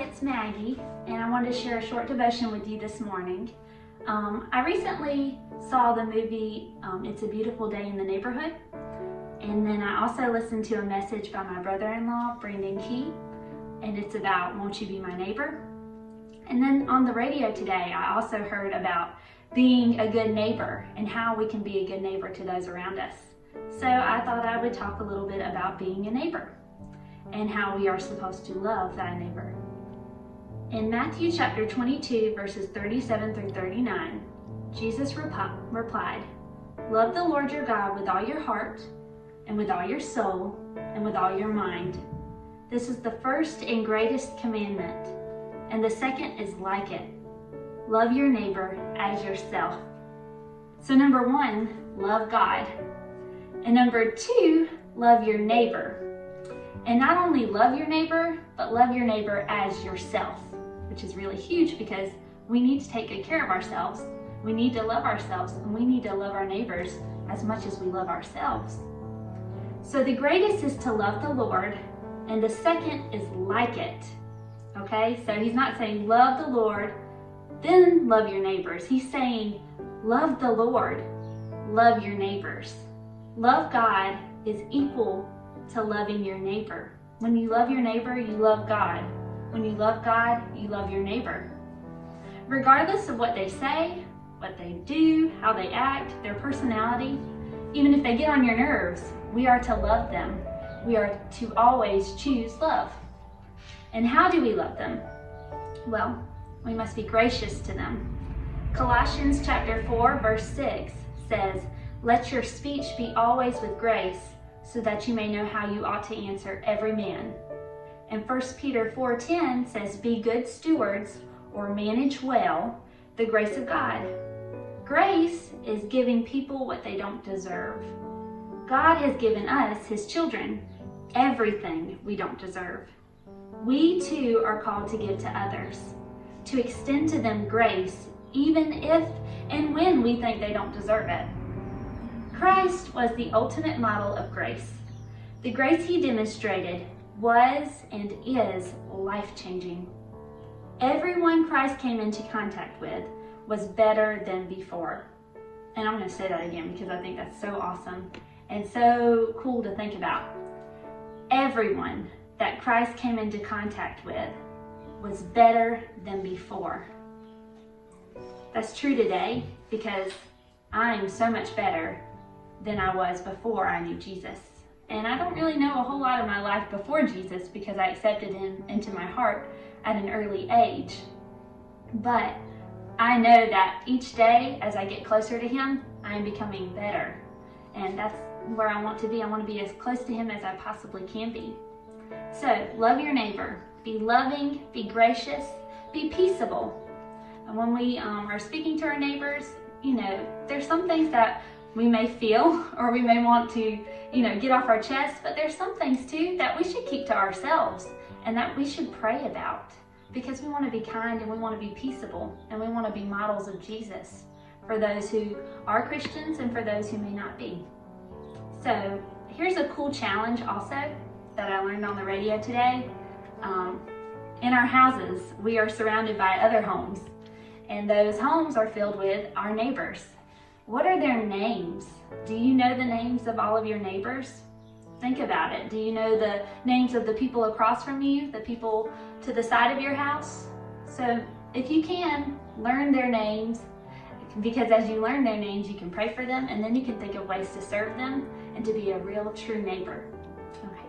it's Maggie, and I wanted to share a short devotion with you this morning. I recently saw the movie It's a Beautiful Day in the Neighborhood, and then I also listened to a message by my brother-in-law, Brandon Key, and it's about Won't You Be My Neighbor? And then on the radio today, I also heard about being a good neighbor and how we can be a good neighbor to those around us. So I thought I would talk a little bit about being a neighbor and how we are supposed to love thy neighbor. In Matthew chapter 22, verses 37 through 39, Jesus replied, "Love the Lord your God with all your heart and with all your soul and with all your mind. This is the first and greatest commandment, and the second is like it. Love your neighbor as yourself." So number one, love God. And number two, love your neighbor. And not only love your neighbor, but love your neighbor as yourself, which is really huge because we need to take good care of ourselves. We need to love ourselves, and we need to love our neighbors as much as we love ourselves. So the greatest is to love the Lord, and the second is like it. Okay, so he's not saying love the Lord, then love your neighbors. He's saying love the Lord, love your neighbors. Love God is equal to loving your neighbor. When you love your neighbor, you love God. When you love God, you love your neighbor. Regardless of what they say, what they do, how they act, their personality, even if they get on your nerves, we are to love them. We are to always choose love. And how do we love them? Well, we must be gracious to them. Colossians chapter 4, verse 6 says, "Let your speech be always with grace, so that you may know how you ought to answer every man." And 1 Peter 4:10 says, "Be good stewards," or manage well, the grace of God. Grace is giving people what they don't deserve. God has given us, his children, everything we don't deserve. We too are called to give to others, to extend to them grace, even if and when we think they don't deserve it. Christ was the ultimate model of grace. The grace he demonstrated was and is life-changing. Everyone Christ came into contact with was better than before. And I'm going to say that again because I think that's so awesome and so cool to think about. Everyone that Christ came into contact with was better than before. That's true today because I'm so much better than I was before I knew Jesus. And I don't really know a whole lot of my life before Jesus because I accepted him into my heart at an early age. But I know that each day as I get closer to him, I am becoming better. And that's where I want to be. I want to be as close to him as I possibly can be. So love your neighbor. Be loving, be gracious, be peaceable. And when we are speaking to our neighbors, there's some things that we may feel or we may want to, get off our chest, but there's some things too that we should keep to ourselves and that we should pray about because we want to be kind and we want to be peaceable and we want to be models of Jesus for those who are Christians and for those who may not be. So here's a cool challenge also that I learned on the radio today. In our houses, we are surrounded by other homes, and those homes are filled with our neighbors. What are their names? Do you know the names of all of your neighbors? Think about it. Do you know the names of the people across from you, the people to the side of your house? So if you can, learn their names, because as you learn their names, you can pray for them, and then you can think of ways to serve them and to be a real, true neighbor. Okay.